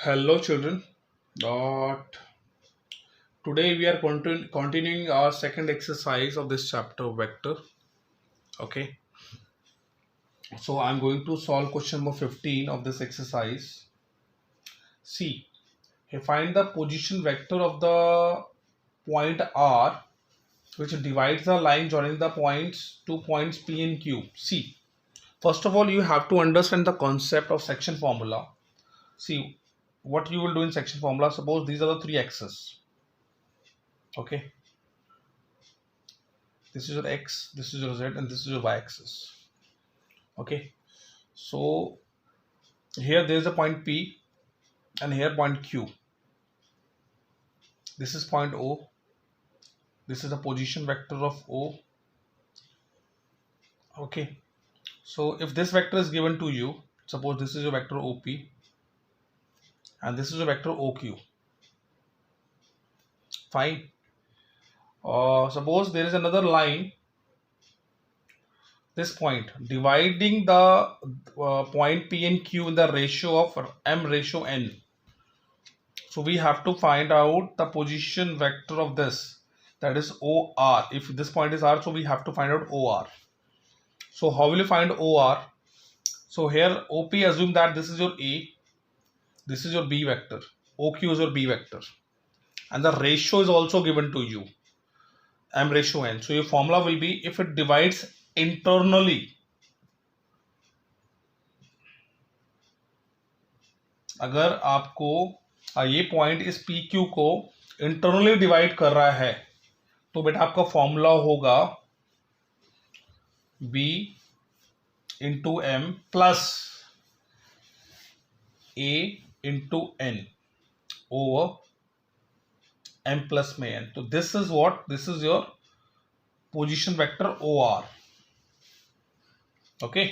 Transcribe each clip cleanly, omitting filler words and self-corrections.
Hello, children. Today we are continuing our second exercise of this chapter vector. Okay, so I'm going to solve question number 15 of this exercise. See, find the position vector of the point R which divides the line joining the points two points P and Q. See, first of all, you have to understand the concept of section formula. See, what you will do in section formula. Suppose these are the three axes. Okay, this is your x, this is your z, and this is your y axis. Okay, so here there is a point P and here point Q. This is point O. This is the position vector of O. Okay, so if this vector is given to you, suppose this is your vector OP and this is your vector OQ. Fine. Suppose there is another line, this point dividing the point P and Q in the ratio of m ratio n. So we have to find out the position vector of this, that is OR. If this point is R, so we have to find out OR. So how will you find OR? So here OP, assume that this is your A, this is your B vector, OQ is your B vector, and the ratio is also given to you, m ratio n. So your formula will be, if it divides internally, अगर आपको ये point इस P Q को internally divide कर रहा है तो बेटा आपका फॉर्मूला होगा b into M plus a into N over m plus में n. तो this is what, this is your position vector OR. Okay,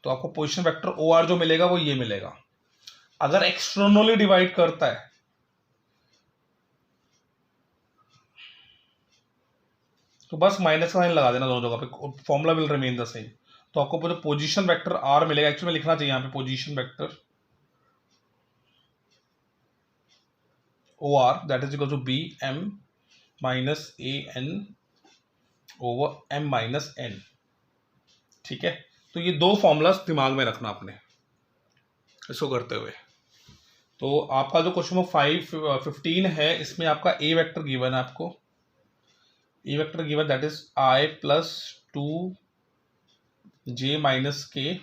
तो आपको पोजीशन वेक्टर OR जो मिलेगा वो ये मिलेगा. अगर एक्सटर्नली डिवाइड करता है तो बस माइनस का साइन लगा देना दोनों जगह पे, formula will remain the same. तो आपको जो पोजीशन वेक्टर R मिलेगा, एक्चुअली में लिखना चाहिए यहाँ पे position vector OR, that is equal to B M minus A N over M minus N. ठीक है, तो ये दो फॉर्मूलास दिमाग में रखना आपने इसको करते हुए. तो आपका जो क्वेश्चन नंबर 15 है, इसमें आपका ए वेक्टर गिवन है, आपको A vector given that is I plus 2j minus K,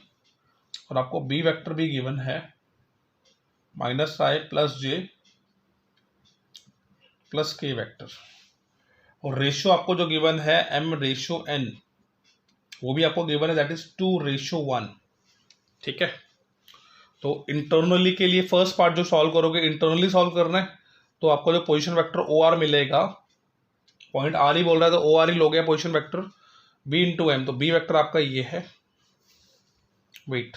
और आपको बी वेक्टर भी गिवन है minus I plus J plus K vector, और रेशियो आपको जो गिवन है m रेशियो n, वो भी आपको गिवन है दैट इज 2:1. ठीक है, तो इंटरनली के लिए फर्स्ट पार्ट जो सॉल्व करोगे, इंटरनली सॉल्व करना है, तो आपको जो पोजीशन वेक्टर OR मिलेगा, पॉइंट R ही बोल रहा है तो OR ही लोगे position vector b into M. तो b वेक्टर आपका ये है, wait,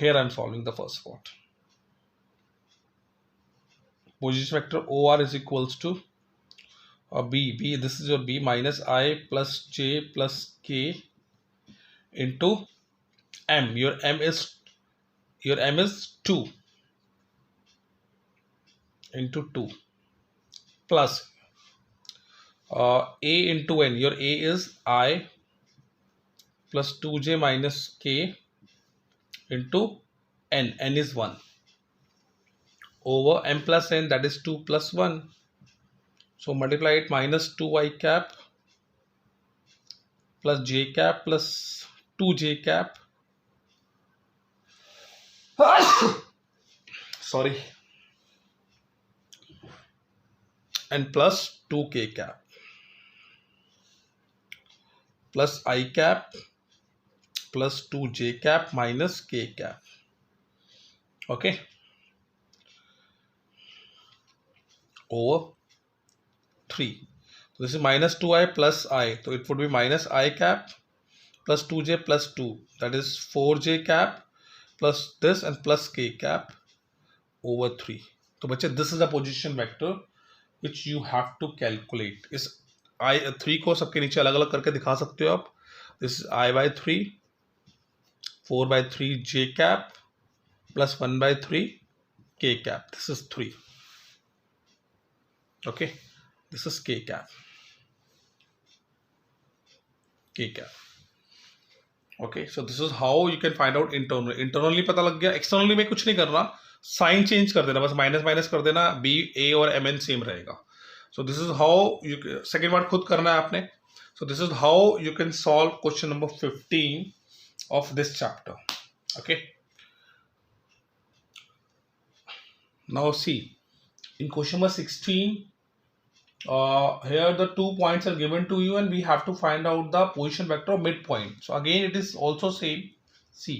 here I am solving the first part. Position vector OR is equals to b, this is your b minus I plus j plus k into m. Your m is 2 into 2 plus a into n. Your a is I plus 2j minus k into n. N is 1 over m plus n, that is 2 plus 1. So multiply it, minus 2i cap plus j cap plus 2j cap sorry, and plus 2k cap plus I cap plus 2j cap minus k cap. Okay, over 3. So this is minus 2i plus I, so it would be minus I cap plus 2j plus 2, that is 4j cap plus this and plus k cap over 3. तो बच्चे this is a position vector which you have to calculate. इस I3 को सबके नीचे अलग अलग करके दिखा सकते हो आप. This is I by 3, 4 by 3 j cap plus 1/3 k cap. This is 3. Okay, this is k cap. K cap. Okay, so this is how you can find out internally. Internally पता लग गया. Externally में कुछ नहीं करना, sign change कर देना, बस माइनस माइनस कर देना, बी ए और एम एन सेम रहेगा. सो this is how you, second part खुद करना है आपने. सो this is how you can solve question number 15 of this chapter. Okay, now see in question number 16, here the 2 points are given to you and we have to find out the position vector of midpoint. So again it is also same. See,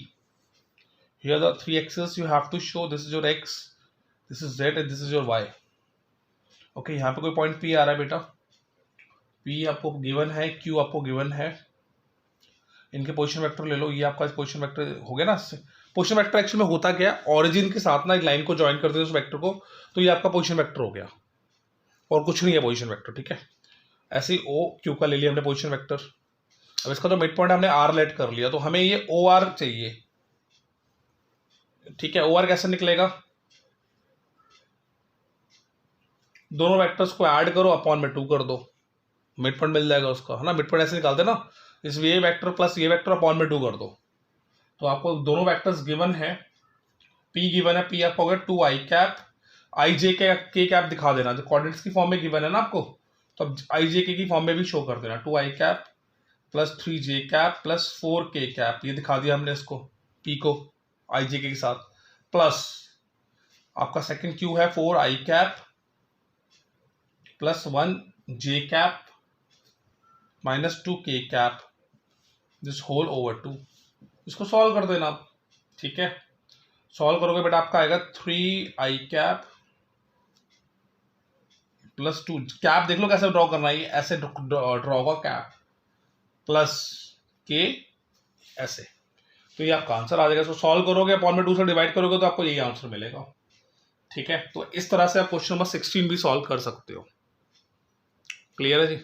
here the 3 axes you have to show. This is your x, this is z and this is your y. Okay, यहाँ पे कोई point P आ रहा है बेटा. P आपको given है, Q आपको given है. इनके पोजीशन वेक्टर ले लो. ये आपका पोजीशन वेक्टर हो गया ना. पोजीशन वेक्टर एक्चुअली में होता क्या है, ऑरिजिन के साथ ना एक लाइन को ज्वाइन करते हैं उस वेक्टर को, तो ये आपका पोजीशन वेक्टर हो गया और कुछ नहीं है पोजीशन वेक्टर. ठीक है, ऐसे ही ओ क्यू का ले लिया हमने पोजीशन वेक्टर. अब इसका जो मिड पॉइंट हमने आर लेट कर लिया, तो हमें ये ओ आर चाहिए. ठीक है, ओ आर कैसे निकलेगा, दोनों वेक्टर्स को ऐड करो, अपॉन में 2 कर दो, मिड पॉइंट मिल जाएगा उसका, है ना. मिड पॉइंट ऐसे निकालते ना, इस ये वेक्टर प्लस ये वेक्टर अपॉन में 2 कर दो. तो आपको दोनों वेक्टर्स गिवन है. पी गिवन है, पी आपका हो गया 2i कैप, आई जे के कैप दिखा देना, जो कोऑर्डिनेट्स की फॉर्म में गिवन है ना आपको, तो अब आई जे के की फॉर्म में भी शो कर देना. 2i cap plus 3j cap plus 4k cap, ये दिखा दिया हमने इसको, पी को आई जे के साथ, प्लस आपका सेकंड क्यू है 4i cap plus 1j cap minus 2k cap, this whole over 2. इसको सॉल्व कर देना आप. ठीक है, सॉल्व करोगे बेटा आपका आएगा 3i कैप प्लस 2 कैप, देख लो कैसे ड्रॉ करना है, ऐसे ड्रॉ होगा कैप प्लस k ऐसे, तो ये आपका आंसर आ जाएगा. इसको सॉल्व करोगे, अपॉन में 2 से डिवाइड करोगे तो आपको यही आंसर मिलेगा. ठीक है, तो इस तरह से आप क्वेश्चन नंबर 16 भी सॉल्व कर सकते हो. क्लियर है जी.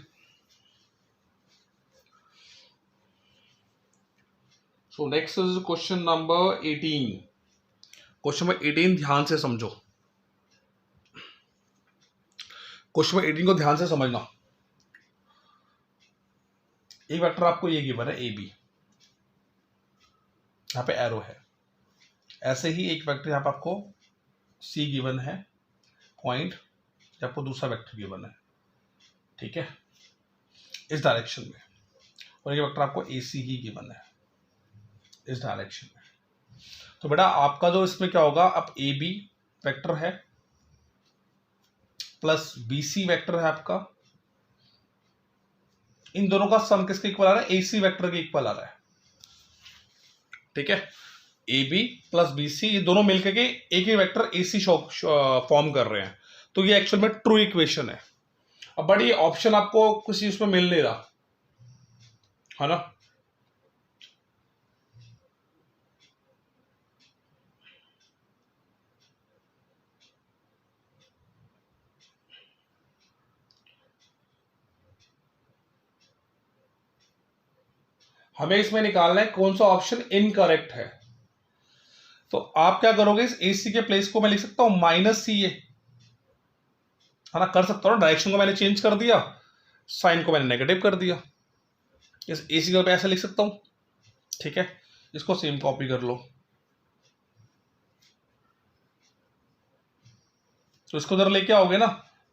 So next is question number 18. Question number 18 ध्यान से समझो. क्वेश्चन नंबर 18 को ध्यान से समझना. एक वेक्टर आपको ये गिवन है ए बी, यहां पे एरो है. ऐसे ही एक वेक्टर यहां पे आपको सी गिवन है पॉइंट, आपको दूसरा वेक्टर गिवन है. ठीक है, इस डायरेक्शन में, और ये वेक्टर आपको ए सी ही गिवन है इस डायरेक्शन में. तो बेटा आपका जो इसमें क्या होगा, अब ए बी वेक्टर है प्लस बी सी वेक्टर है आपका, इन दोनों का सम किसके इक्वल आ रहा है, ए सी वेक्टर के इक्वल आ रहा है. ठीक है, A B plus B C, ये दोनों मिलकर के एक ही वेक्टर ए सी फॉर्म कर रहे हैं. तो ये एक्चुअल में ट्रू इक्वेशन है. अब बड़ी ऑप्शन आपको किसी उसमें मिल नहीं रहा है ना. हमें इसमें निकालना है कौन सा ऑप्शन इनकरेक्ट है. तो आप क्या करोगे, इस ए सी के प्लेस को मैं लिख सकता हूं माइनस सी ए, है ना, कर सकता हूं. डायरेक्शन को मैंने चेंज कर दिया, साइन को मैंने नेगेटिव कर दिया, इस ए सी को ऐसे लिख सकता हूं. ठीक है, इसको सेम कॉपी कर लो. तो इसको उधर लेके आओगे ना,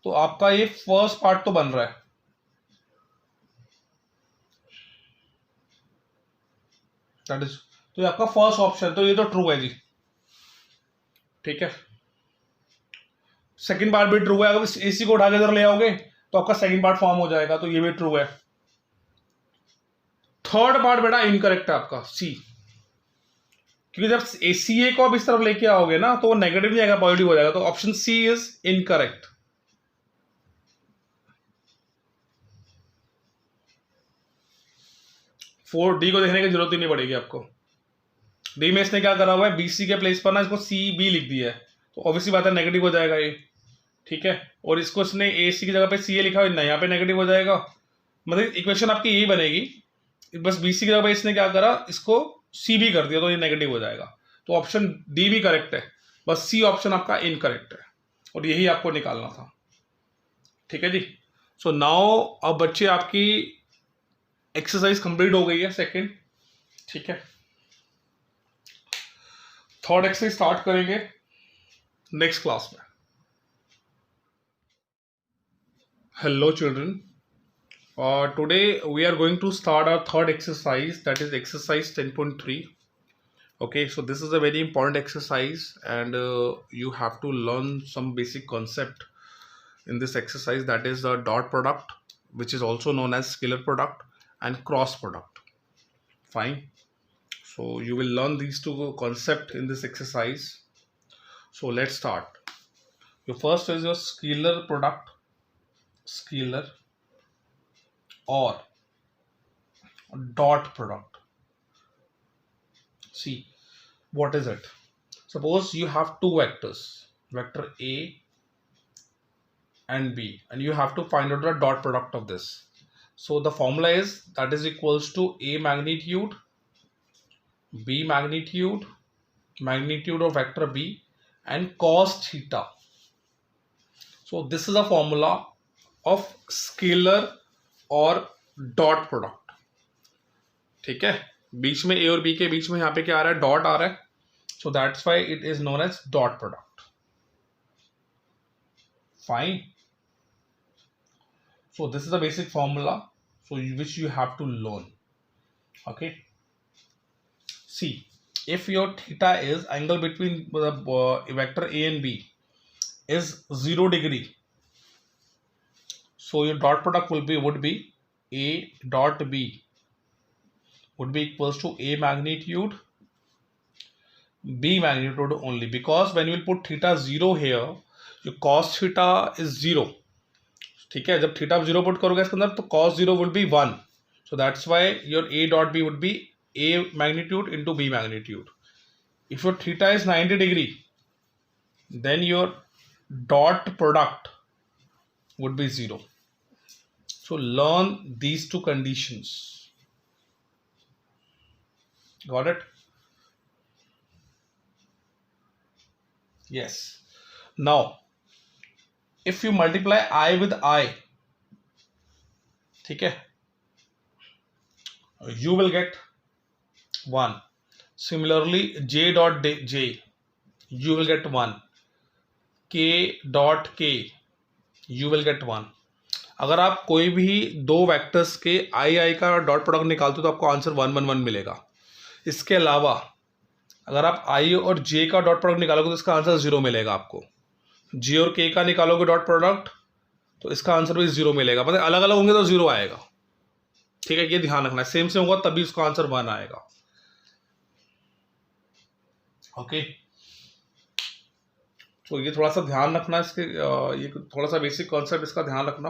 तो आपका ये फर्स्ट पार्ट तो बन रहा है. दैट इज, तो ये आपका फर्स्ट ऑप्शन, तो ये तो ट्रू है जी. ठीक है, सेकंड पार्ट भी ट्रू है. अगर एसी को उठा के इधर ले आओगे तो आपका सेकंड पार्ट फॉर्म हो जाएगा, तो ये भी ट्रू है. थर्ड पार्ट बेटा इनकरेक्ट है आपका सी, क्योंकि जब एसीए को आप इस तरफ लेके आओगे ना तो वो नेगेटिव नहीं आएगा, पॉजिटिव हो जाएगा. तो option C is incorrect. For D को देखने की जरूरत ही नहीं पड़ेगी आपको. डी में इसने क्या करा हुआ है, बीसी के प्लेस पर ना इसको सी बी लिख दिया है, तो ऑब्वियसली बात है नेगेटिव हो जाएगा ये. ठीक है, और इसको इसने ए सी की जगह पे सी ए लिखा है, यहाँ पे नेगेटिव हो जाएगा. मतलब इक्वेशन आपकी यही बनेगी, बस बीसी की जगह पे इसने क्या करा, इसको सी बी कर दिया, तो ये नेगेटिव हो जाएगा. तो ऑप्शन डी भी करेक्ट है, बस सी ऑप्शन आपका इनकरेक्ट है और यही आपको निकालना था। ठीक है जी। सो नाउ अब बच्चे आपकी एक्सरसाइज कंप्लीट हो गई है सेकंड। ठीक है, थर्ड एक्सरसाइज स्टार्ट करेंगे नेक्स्ट क्लास में। Hello children, today we are going to start our third exercise, that is exercise 10.3. Okay, so this is a very important exercise and you have to learn some basic concept in this exercise, that is the dot product, which is also known as scalar product, and cross product. Fine, so you will learn these two concepts in this exercise. So let's start. Your first is your scalar product, scalar or dot product. See, what is it? Suppose you have two vectors, vector A and B, and you have to find out the dot product of this. So the formula is that is equals to A magnitude, B magnitude, magnitude of vector B, and cos theta. So this is a formula of scalar or dot product. ठीक है, बीच में A और B के बीच में यहाँ पे क्या आ रहा है, डॉट आ रहा है, so that's why it is known as dot product. Fine. So this is the basic formula, so which you have to learn. Okay. See, if your theta is angle between the vector A and B is 0 degree, so your dot product would be A dot B would be equals to A magnitude, B magnitude only, because when you will put theta 0 here, your cos theta is 0. ठीक है, जब theta 0 put करोगे इसके अंदर तो cos 0 would be 1. So that's why your A dot B would be A magnitude into B magnitude. If your theta is 90 degree, then your dot product would be 0. So learn these two conditions. Got it? Yes. Now, if you multiply I with I, ठीक है, you will get 1. Similarly, J dot J, you will get 1. K dot K, you will get 1. अगर आप कोई भी दो vectors के आई का dot product निकालते हो तो आपको आंसर 1 1 1 मिलेगा. इसके अलावा अगर आप आई और जे का डॉट प्रोडक्ट निकालोगे तो इसका आंसर 0 मिलेगा आपको. जे और के का निकालोगे डॉट प्रोडक्ट तो इसका आंसर भी 0 मिलेगा. मतलब अलग अलग होंगे तो 0 आएगा. ठीक है, ये ध्यान रखना है. सेम होगा तभी इसका आंसर 1 आएगा. ओके, तो ये थोड़ा सा ध्यान रखना इसके, ये थोड़ा सा बेसिक कॉन्सेप्ट इसका ध्यान रखना.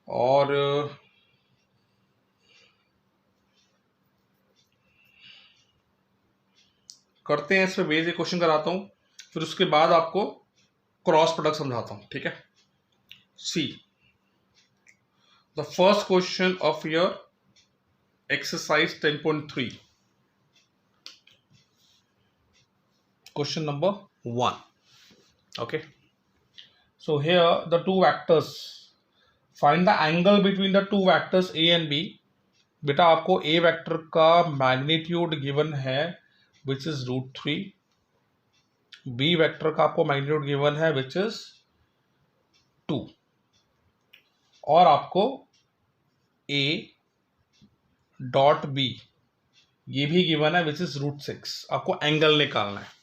और करते हैं इस पे बेसिक क्वेश्चन कराता हूं, फिर उसके बाद आपको क्रॉस प्रोडक्ट समझाता हूं. ठीक है, see the first question of your exercise 10.3. Question number 1. Okay, so here the two vectors, find the angle between the two vectors A and B. बेटा आपको A वेक्टर का मैग्नीट्यूड गिवन है which is √3. B vector का आपको magnitude given है which is 2. और आपको A dot B ये भी गिवन है which is √6. आपको एंगल निकालना है.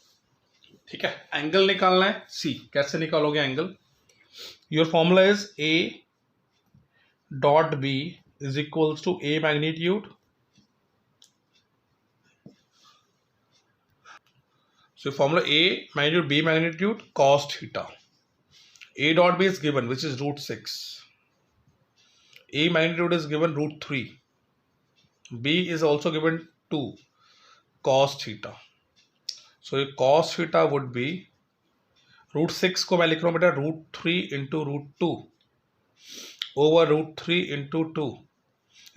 ठीक है, एंगल निकालना है. सी, कैसे निकालोगे angle? Your formula is A dot B is equals to A magnitude. So formula A magnitude B magnitude cos theta. A dot B is given which is √6. A magnitude is given √3. B is also given 2 cos theta. So your cos theta would be √6 को मैं लिख रहा हूँ बेटा √3 into √2 over √3 into 2.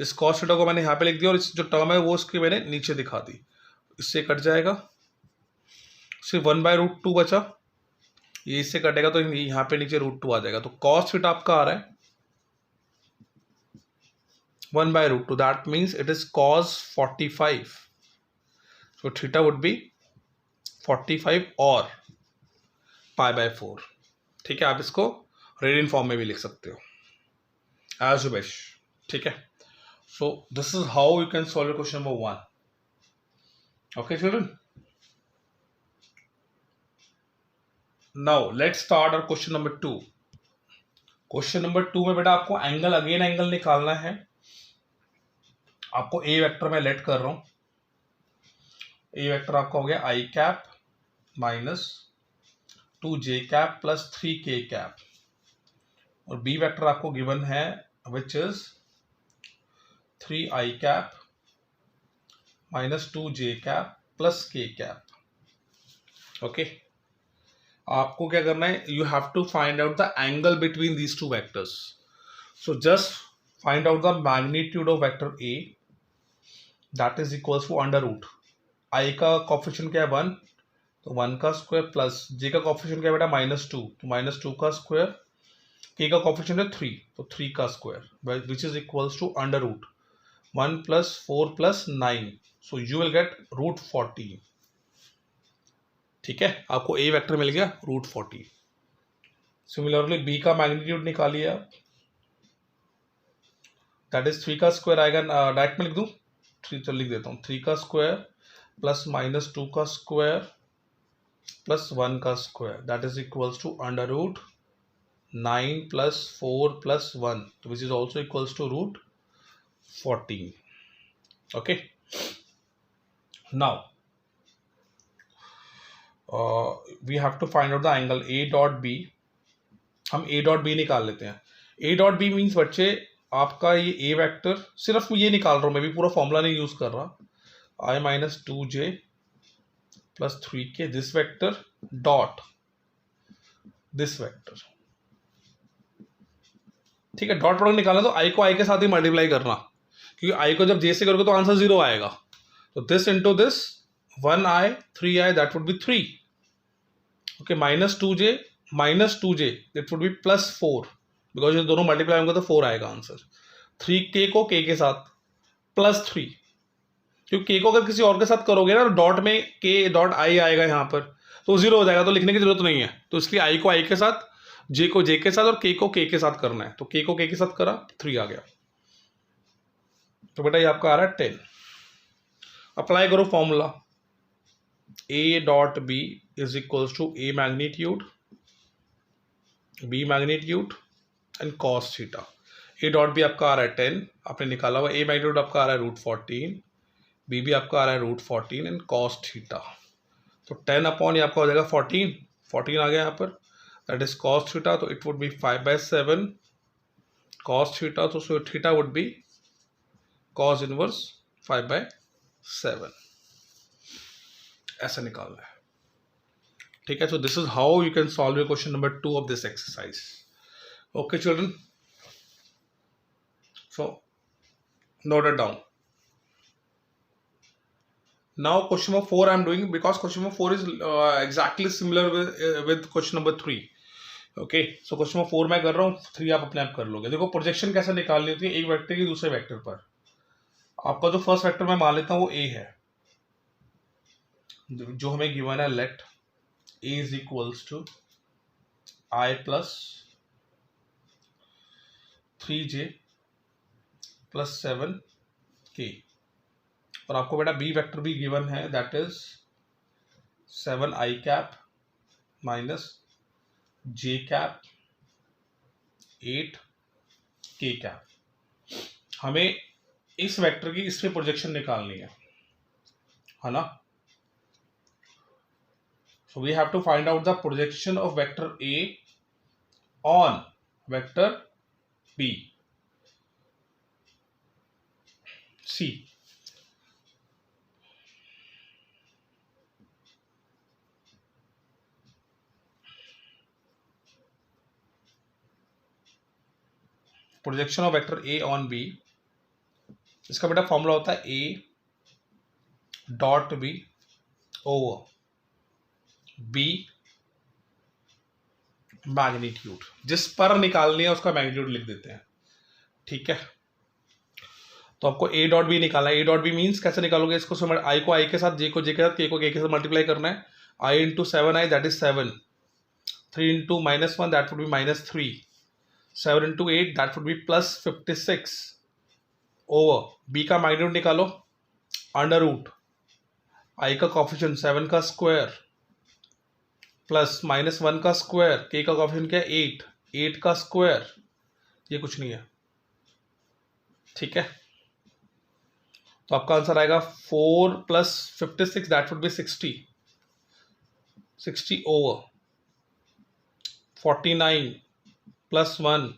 इस cos theta को मैंने यहाँ पे लिख दिया और इस जो टर्म है वो उसकी मैंने नीचे दिखा दी. इससे कट जाएगा. सिर्फ 1/√2 बचा, ये इससे कटेगा तो यहाँ पे नीचे √2 आ जाएगा, तो कॉस थीटा आपका आ रहा है 1/√2, that means it is cos 45, so theta would be 45 और π/4। ठीक है, आप इसको रेडियन फॉर्म में भी लिख सकते हो एज यू विश। ठीक है, so this is how you can solve question number 1। Okay children, now let's start और क्वेश्चन नंबर 2। क्वेश्चन नंबर 2 में बेटा आपको एंगल, अगेन एंगल निकालना है। आपको ए वेक्टर में लेट कर रहा हूं, ए वेक्टर आपका हो गया I cap minus 2j cap plus 3k cap, और बी वेक्टर आपको गिवन है which is 3i cap minus 2j cap plus k cap. Okay, आपको क्या करना है, you have to find out the angle between these two vectors. So just find out the magnitude of vector A, that is equals to under root I का coefficient क्या है 1, तो 1 का square plus जे का कॉफिशिएंट क्या है बेटा -2, तो -2 का स्क्वायर, के का कॉफिशिएंट है 3, तो 3 का square, which is equals to under root 1 + 4 + 9, so you will get √14। ठीक है, आपको ए वेक्टर मिल गया √14। सिमिलरली बी का मैग्नीट्यूड निकालिए आप, दैट इज 3 का स्क्वायर आएगा, डायरेक्ट में लिख दूं 3, तो लिख देता हूँ 3 का स्क्वायर प्लस -2 का स्क्वायर प्लस 1 का square, that is equals to under root 9 + 4 + 1, which is also equals to √14। Okay, now we have to find out the angle A dot B. हम ए डॉट बी निकाल लेते हैं। ए dot B means बच्चे आपका ये ए vector, सिर्फ ये निकाल रहा हूँ मैं भी, पूरा फॉर्मूला नहीं यूज कर रहा, i - 2j + 3k this vector dot this vector. ठीक है, डॉट प्रोडक्ट निकालना तो आई को आई के साथ ही मल्टीप्लाई करना, क्योंकि आई को जब जे से करोगे तो आंसर 0 आएगा, तो this into this 1i 3i that would be 3। Okay, -2j that would B +4, because ये दोनों मल्टीप्लाई होंगे तो 4 आएगा आंसर। 3k को k के साथ +3, क्योंकि k को अगर किसी और के साथ करोगे ना तो डॉट में k डॉट i आएगा यहाँ पर, तो 0 हो जाएगा, तो लिखने की जरूरत नहीं है, तो इसलिए i को i के साथ, j को j के साथ और k को k के साथ करना है, तो k को k के साथ करा 3 आ गया, तो बेटा ये आपका आ रहा है 10। अप्लाई करो formula, a dot b is equals to a magnitude b magnitude and cos theta. a dot b आपका आ रहा है 10, आपने निकाला हुआ, a मैग्नीट्यूड आपका आ रहा है √14, b भी आपका आ रहा है √14 एंड cos थीटा, तो 10 अपॉन ये आपका हो जाएगा 14 आ गया यहाँ पर, दैट इज cos थीटा, तो it would be 5/7 cos theta, तो so theta would be cos inverse 5/7, ऐसा निकालना है। ठीक है, so this is how you can solve your question number 2 of this exercise. Okay children, so note it down. Now question number 4 I am doing, because question number 4 is exactly similar with question number 3. Okay, so question number 4 मैं कर रहा हूँ, 3 आप अपने आप कर लोगे। देखो प्रोजेक्शन कैसे निकालनी होती है एक वेक्टर की दूसरे वेक्टर पर। आपका जो फर्स्ट वेक्टर मैं मान लेता हूँ वो a है, जो हमें गिवन है, let a is equals to i + 3j + 7k, और आपको बेटा बी वेक्टर भी गिवन है, that is 7i cap minus j cap 8k cap. हमें इस वेक्टर की इस पे प्रोजेक्शन निकालनी है ना, so we have to find out the projection of vector a on vector b। See, projection of vector a on b, इसका बेटा फॉर्मूला होता है a dot b over B magnitude, जिस पर निकालनी है उसका मैग्नीट्यूड लिख देते हैं, ठीक है। तो आपको ए डॉट बी निकालना है। ए डॉट बी मीन्स कैसे निकालोगे इसको, आई को आई के साथ, जे को जे के साथ, के को के साथ मल्टीप्लाई करना है। I into 7i that is 7, 3 into -1 that would be -3, 7 into 8 that would be +56 over B का मैग्नीट्यूड निकालो, अंडर रूट आई का कॉफिशिएंट 7 का स्क्वायर प्लस -1 का स्क्वायर, के का कॉफिशिएंट क्या है 8, 8 का स्क्वायर, ये कुछ नहीं है, ठीक है। तो आपका आंसर आएगा 4 + 56 that would B 60, 60 over 49 + 1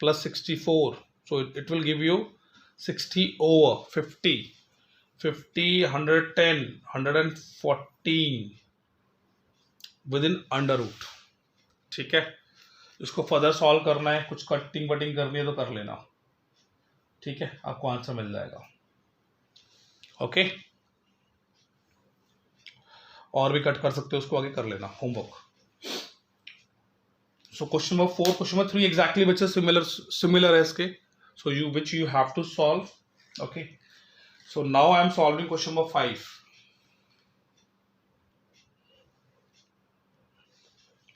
+ 64, so it will give you 60 over 50, 50, 110, 114 with in under root, ठीक है। इसको फर्दर सॉल्व करना है, कुछ कटिंग वटिंग करनी है तो कर लेना, ठीक है, आपको आंसर मिल जाएगा, ओके। और भी कट कर सकते हो, उसको आगे कर लेना homework. So question number 4, question number 3 exactly which is similar है इसके, so which you have to solve, okay. So now I am solving question number 5।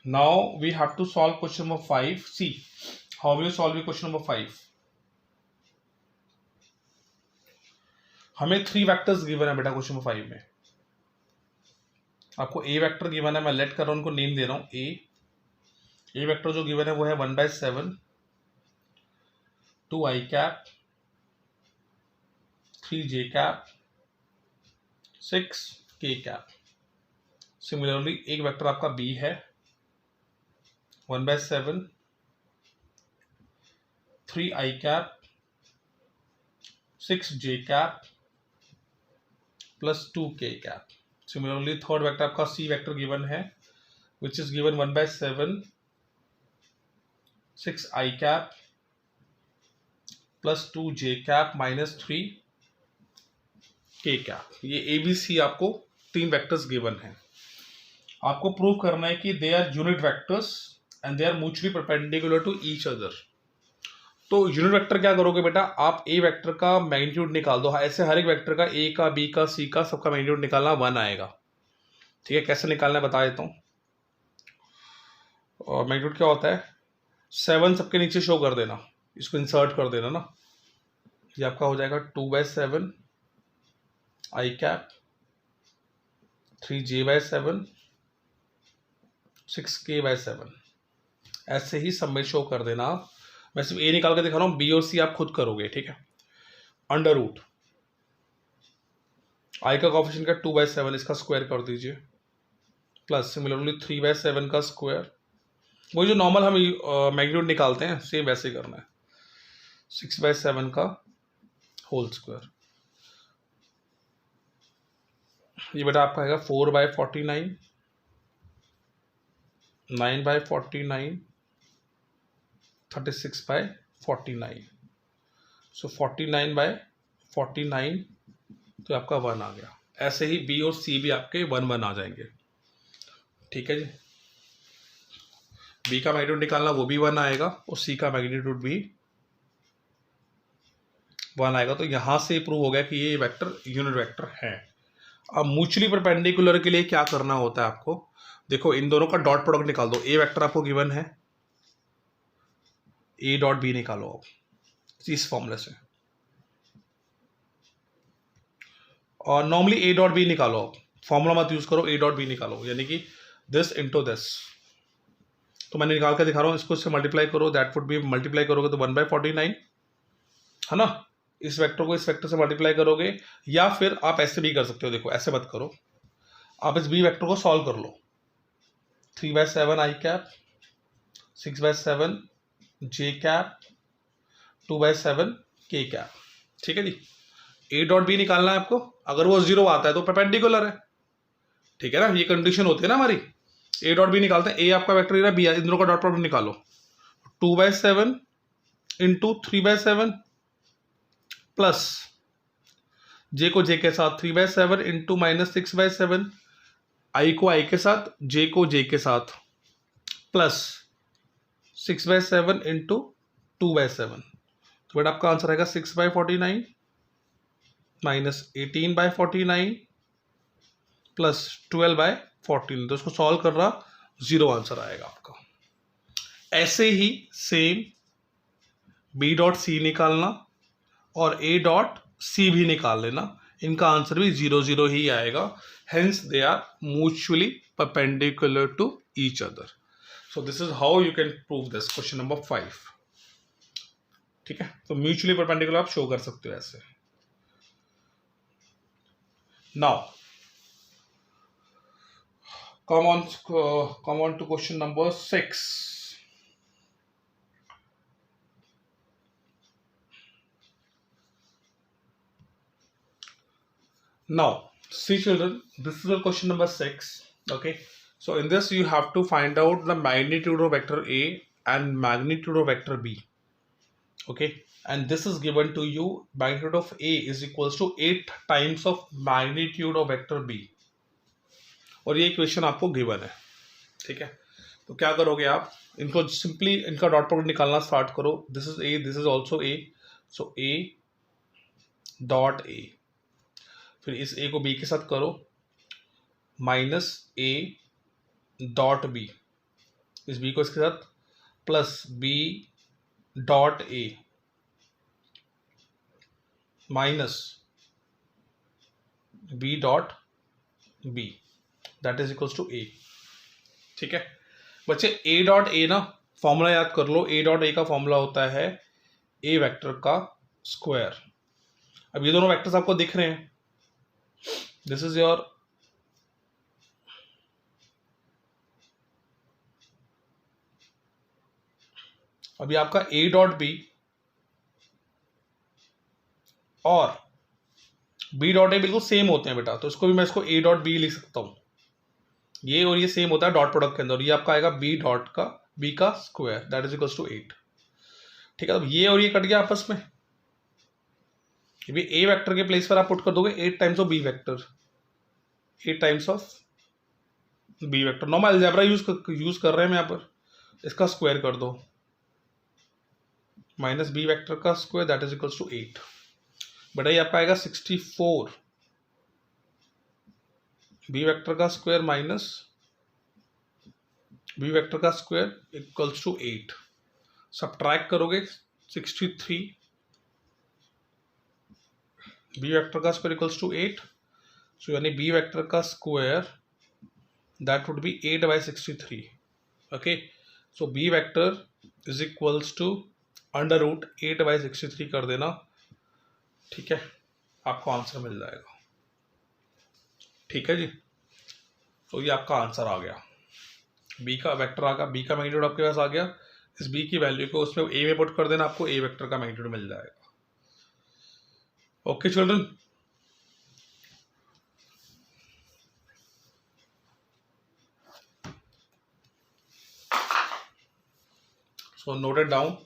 Now we have to solve question number 5. See how we solve question number 5. हमें 3 vectors given है बेटा question number 5 में। आपको A vector given है, मैं late कर रहा हूं, उनको नेम दे रहा हूं। ए वेक्टर जो गिवन है वो है 1/7, 2i cap, 3j cap, 6k cap. Similarly एक वेक्टर आपका बी है 1/7, 3i cap, 6j cap plus 2k cap. Similarly third vector आपका सी वेक्टर गिवन है which is given 1/7, 6i cap plus 2j cap -3k cap. ये A B C आपको 3 vectors given है। आपको prove करना है कि they are unit vectors and they are mutually perpendicular to each other. तो unit vector क्या करोगे बेटा, आप ए वेक्टर का मैग्नीट्यूड निकाल दो। ऐसे हर एक वेक्टर का, ए का, बी का, सी का, सबका मैग्नीट्यूड निकालना 1 आएगा, ठीक है। कैसे निकालना है बता देता हूँ। और मैग्नीट्यूड क्या होता है, 7 सबके नीचे शो कर देना, इसको इंसर्ट कर देना ना। ये आपका हो जाएगा 2/7 आई कैप, 3j/7, 6k/7, ऐसे ही सब में शो कर देना। मैं सिर्फ ए निकाल के दिखा रहा हूँ, बी और सी आप खुद करोगे, ठीक है। अंडर रूट आई का कॉफिशिएंट का 2/7, इसका स्क्वायर कर दीजिए, प्लस सिमिलरली 3/7 का स्क्वायर, वही जो नॉर्मल हम मैग्नीट्यूड निकालते हैं सेम वैसे करना है, 6/7 का होल स्क्वायर। ये बेटा आपका आएगा 4/49, 9/49, 36/49, सो 49/49, तो आपका 1 आ गया। ऐसे ही बी और सी भी आपके 1 आ जाएंगे, ठीक है जी। बी का मैग्नीट्यूड निकालना, वो भी 1 आएगा, और सी का मैग्नीट्यूड भी 1 आएगा। तो यहां से प्रूव हो गया कि ये वेक्टर यूनिट वेक्टर है। अब म्यूचुअली परपेंडिकुलर के लिए क्या करना होता है आपको, देखो इन दोनों का डॉट प्रोडक्ट निकाल दो। ए वेक्टर आपको गिवन है, ए डॉट बी निकालो आप इस फॉर्मूले से, और नॉर्मली ए डॉट बी निकालो आप, फॉर्मूला मत यूज करो, ए डॉट बी निकालो, यानी कि दिस इंटू दिस। तो मैंने निकाल के दिखा रहा हूँ, इसको इससे मल्टीप्लाई करो, दैट वुड बी, मल्टीप्लाई करोगे तो 1/49 है ना। इस वेक्टर को इस वेक्टर से मल्टीप्लाई करोगे, या फिर आप ऐसे भी कर सकते हो। देखो ऐसे मत करो, आप इस बी वेक्टर को सॉल्व कर लो। 3/7 आई कैप, 6/7 जे कैप, 2/7 के कैप, ठीक है जी। ए डॉट बी निकालना है आपको, अगर वो 0 आता है तो परपेंडिकुलर है, ठीक है ना, ये कंडीशन होती है ना हमारी। ए डॉट बी निकालते हैं, ए आपका वेक्टर है, बी, इन दोनों का डॉट प्रोडक्ट निकालो। 2/7 इंटू 3/7 प्लस जे को जे के साथ 3/7 इंटू -6/7, आई को आई के साथ, जे को जे के साथ, प्लस 6/7 इंटू 2/7। तो बेटा आपका आंसर आएगा 6/49 माइनस 18/49 प्लस 12/14। तो इसको सॉल्व कर रहा, 0 आंसर आएगा आपका। ऐसे ही सेम बी डॉट सी निकालना और ए डॉट सी भी निकाल लेना, इनका आंसर भी 0 0 ही आएगा। Hence they are mutually perpendicular to each other. So this is how you can prove this question number 5। ठीक है, तो म्यूचुअली परपेंडिकुलर आप शो कर सकते हो ऐसे। Now come on to question number 6. Now see children, this is the question number 6. Okay, so in this you have to find out the magnitude of vector A and magnitude of vector B. Okay, and this is given to you, magnitude of A is equals to 8 times of magnitude of vector B, और ये equation आपको given है। ठीक है, तो क्या करोगे आप, इनको सिंपली इनका डॉट प्रोडक्ट निकालना स्टार्ट करो। This is A, this is also A, so A dot A, फिर इस ए को बी के साथ करो, माइनस ए डॉट बी, इस बी को इसके साथ, plus B dot A minus B dot B, that is equals to A. ठीक है बच्चे, ए डॉट ए ना फॉर्मूला याद कर लो, ए डॉट ए का फॉर्मूला होता है ए वेक्टर का स्क्वायर। अब ये दोनों वेक्टर्स आपको दिख रहे हैं, दिस इज योर अभी आपका ए डॉट बी और बी डॉट ए बिल्कुल सेम होते हैं बेटा, तो इसको भी मैं इसको ए डॉट बी लिख सकता हूं। ये और ये सेम होता है डॉट प्रोडक्ट के अंदर, ये आपका आएगा बी डॉट का बी का square, that is equals to 8। ठीक है, अब ये और ये कट गया आपस में, ये ए वेक्टर के प्लेस पर आप पुट कर दोगे 8 times of B vector, 8 times of B vector. Normal algebra use कर रहे हैं यहाँ पर, इसका स्क्वायर कर दो, माइनस बी वेक्टर का square, that is equals to 8। बेटा ये आपका आएगा 64 बी वेक्टर का स्क्वायर माइनस बी वेक्टर का स्क्वायर इक्वल्स टू 8। सब्ट्रैक्ट करोगे 63 बी वेक्टर का स्क्वायर इक्वल्स टू 8, सो यानी बी वेक्टर का square that would B 8/63। Okay, so B vector is equals to under root 8/63 कर देना। ठीक है, आपको आंसर मिल जाएगा। ठीक है जी, तो ये आपका आंसर आ गया, बी का वेक्टर आ गया, बी का मैग्नीट्यूड आपके पास आ गया। इस बी की वैल्यू को उसमें ए में पुट कर देना, आपको ए वेक्टर का मैग्नीट्यूड मिल जाएगा। Okay children, so note it down.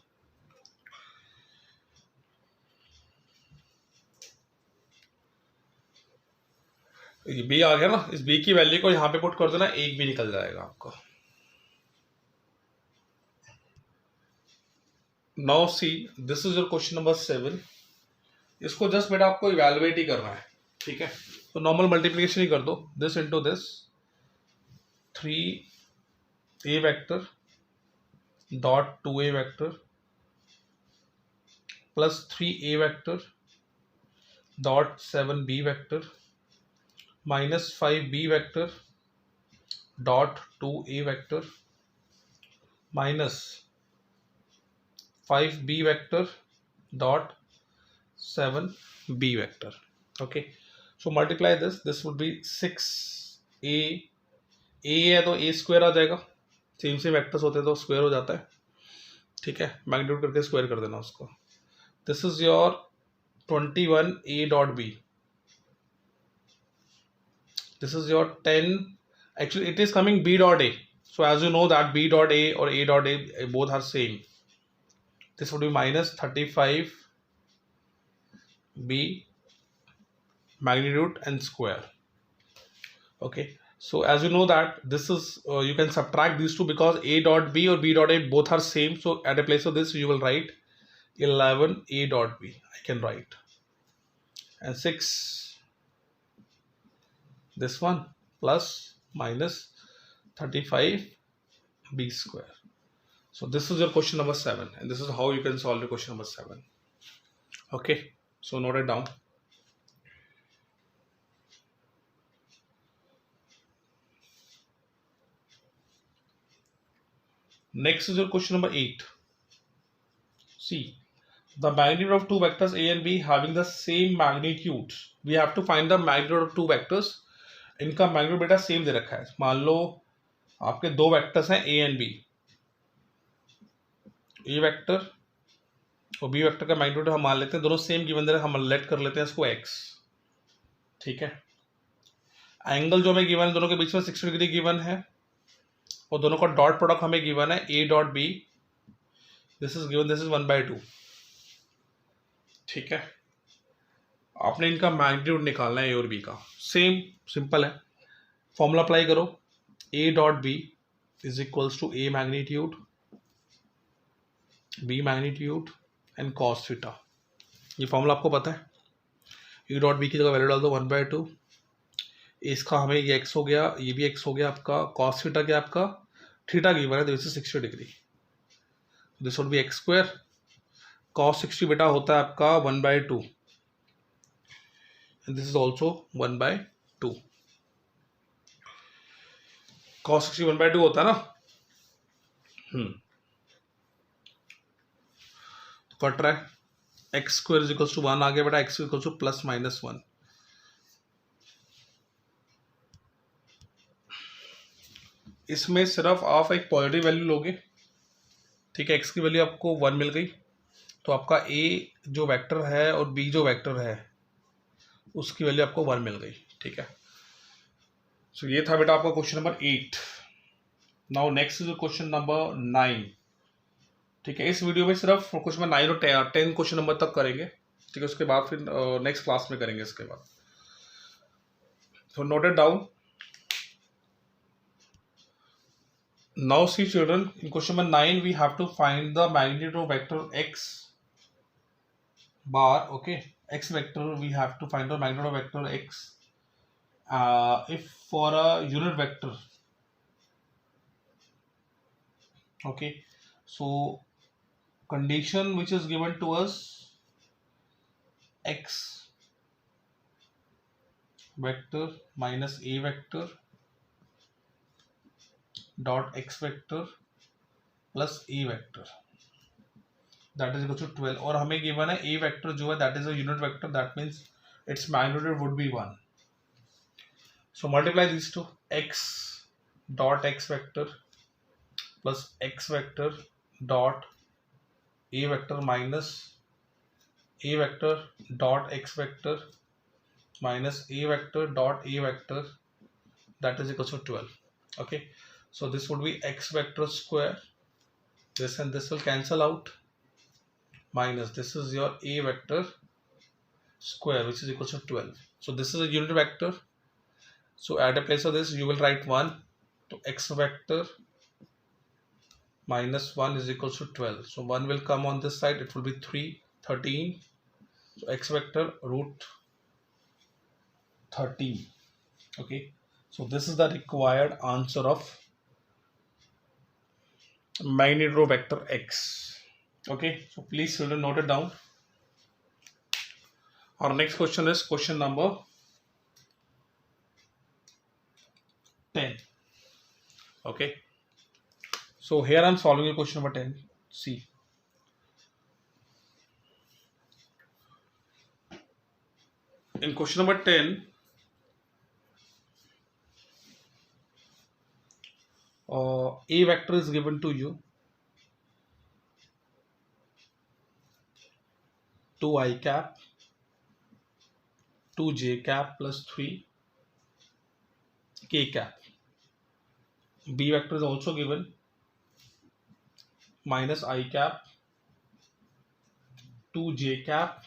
ये बी आ गया ना, इस बी की वैल्यू को यहाँ पे पुट कर देना, एक भी निकल जाएगा आपका। Now see, this is your question number 7। इसको जस्ट बेटा आपको इवेलुएट ही करना है। ठीक है, तो नॉर्मल मल्टीप्लिकेशन ही कर दो, this into this, 3a vector dot 2a vector plus 3a vector dot 7b vector minus 5b vector dot 2a vector minus 5b vector dot 7b vector. Okay, so multiply this would be 6a, a है तो a square आ जाएगा, same same vectors होते हैं तो square हो जाता है। ठीक है, मैग्नीट्यूड करके स्क्वायर कर देना उसको। This is your 21a dot b, this is your 10, actually it is coming b dot a, so as you know that b dot a or a dot a both are same, this would be minus 35 b magnitude and square. Okay, So as you know that this is you can subtract these two because a dot b or b dot a both are same. So at a place of this you will write 11 a dot b. I can write, and 6 this one plus minus 35 b square. So this is your question number 7, and this is how you can solve the question number 7. Okay, so note it down. Next is your question number 8. See, the magnitude of two vectors a and b having the same magnitude. We have to find the magnitude of two vectors. इनका magnitude बेटा same दे रखा है. मान लो आपके दो vectors हैं A and B. A vector और बी वेक्टर का मैग्नीट्यूड हम मान लेते हैं दोनों सेम गिवन दे रहे, हम लेट कर लेते हैं इसको एक्स. ठीक है. एंगल जो हमें गिवन है दोनों के बीच में 60 डिग्री गिवन है, और दोनों का डॉट प्रोडक्ट हमें गिवन है A dot B. This is given, this is 1/2. ठीक है. आपने इनका मैग्नीट्यूड निकालना है ए और बी का. सेम सिंपल है, फॉर्मूला अप्लाई करो. A dot B is equals to A magnitude B magnitude and cos theta. ये फॉर्मूला आपको पता है. ए डॉट बी की जगह वैल्यू डाल दो 1/2. इसका हमें ये एक्स हो गया, ये भी एक्स हो गया आपका. कॉस थीटा क्या आपका, थीटा गिवन है, this is 60 degree. This would be x square. Cos 60 बेटा होता है आपका 1/2, and this is also 1/2. cos 60 1/2 होता है ना. तो कट रहा है. X square is equals to 1 आ गया बेटा. X equals to plus minus 1. इसमें सिर्फ आप एक पॉजिटिव वैल्यू लोगे. ठीक है. एक्स की वैल्यू आपको 1 मिल गई, तो आपका ए जो वेक्टर है और बी जो वेक्टर है उसकी वैल्यू आपको 1 मिल गई. ठीक है. सो ये था बेटा आपका question number 8. Now next is question number 9. ठीक है. इस वीडियो में सिर्फ क्वेश्चन नंबर 9 और 10 क्वेश्चन नंबर तक करेंगे. ठीक है. उसके बाद फिर नेक्स्ट क्लास में करेंगे इसके बाद. So note it down. Now see children, in question number 9 we have to find the magnitude of vector X bar. Okay, x vector we have to find the magnitude of vector x if for a unit vector. Okay, so condition which is given to us, x vector minus a vector dot x vector plus a vector, that is equal to 12. और हमें given है a vector जो है that is a unit vector, that means its magnitude would be 1. so multiply these two, x dot x vector plus x vector dot a vector minus a vector dot x vector minus a vector dot a vector, that is equal to 12. Okay, so this would be x vector square, this and this will cancel out, minus this is your a vector square which is equal to 12. So this is a unit vector, so at a place of this you will write 1. So x vector minus 1 is equal to 12. So 1 will come on this side, it will be 13. So x vector root 13. Okay, so this is the required answer of magnitude of vector x. Okay, so please children note it down. Our next question is question number 10. Okay, so here I am solving your question number 10. See, in question number 10 a vector is given to you, 2i cap 2j cap plus 3 k cap. B vector is also given, minus I cap 2j cap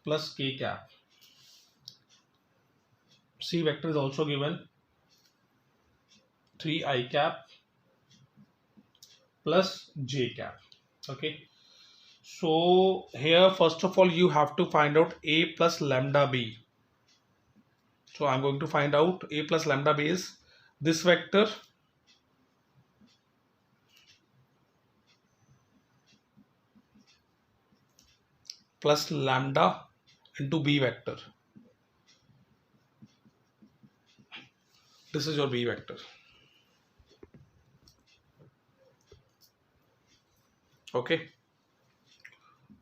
plus k cap. C vector is also given 3 I cap plus j cap. Okay, so here first of all you have to find out a plus lambda b. So I'm going to find out a plus lambda b is this vector plus lambda into b vector. This is your b vector. Okay,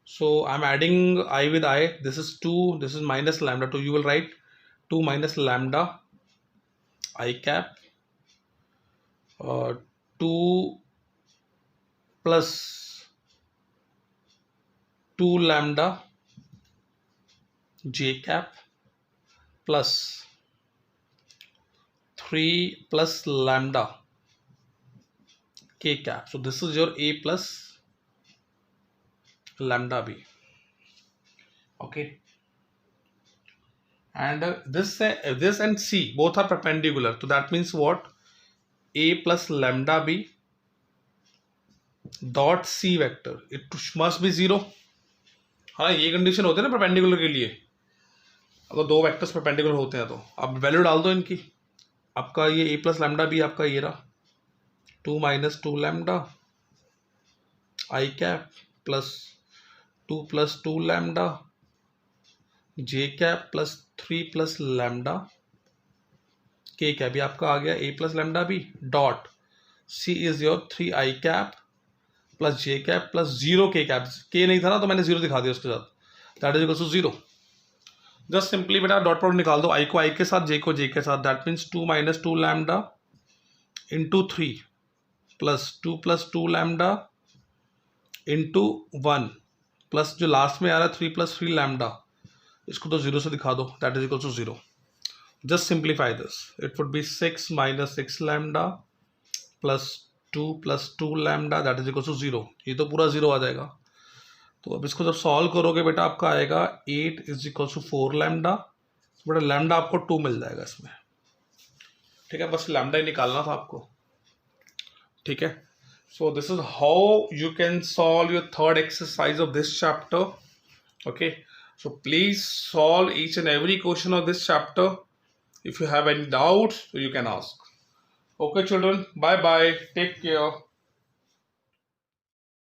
so I'm adding I with I. This is 2, this is minus lambda 2. You will write 2 minus lambda I cap, 2 plus 2 lambda j cap plus 3 plus lambda k cap. So this is your a plus lambda b. Okay, and this and c both are perpendicular, so that means what? A plus lambda b dot c vector, it must be 0. हाँ, ये condition होती है ना perpendicular के लिए, अगर दो vectors perpendicular होते हैं तो अब वैल्यू डाल दो इनकी. आपका ये a प्लस लैम्डा भी आपका ये रहा 2 माइनस 2 लैम्डा आई कैप प्लस 2 प्लस 2 लैम्डा जे कैप प्लस 3 प्लस लैम्डा के कैप. ये आपका आ गया a प्लस लैम्डा भी dot c is your 3 I cap plus J cap plus 0 के कैप. के नहीं था ना तो मैंने 0 दिखा दिया उसके साथ, that is equal to 0. Just simply बेटा डॉट प्रोडक्ट निकाल दो, आई को आई के साथ, जे को जे के साथ. That means 2 minus 2 lambda into 3 plus 2 lambda into 1 plus जो लास्ट में आ रहा है 3 प्लस 3 लैम्डा, इसको तो 0 से दिखा दो, that is equal to 0. Just simplify this, it would be 6 minus 6 lambda plus 2 lambda that is equal to 0. ये तो पूरा 0 आ जाएगा. तो अब इसको जब सॉल्व करोगे बेटा आपका आएगा 8 इज इक्वल टू 4 लैम्डा. बेटा लैम्डा आपको 2 मिल जाएगा इसमें. ठीक है, बस लैम्डा ही निकालना था आपको. ठीक है, so this is how you can solve your third exercise of this chapter. Okay, so please solve each and every question of this chapter. If you have any doubts you can ask. Okay children, bye bye, take care.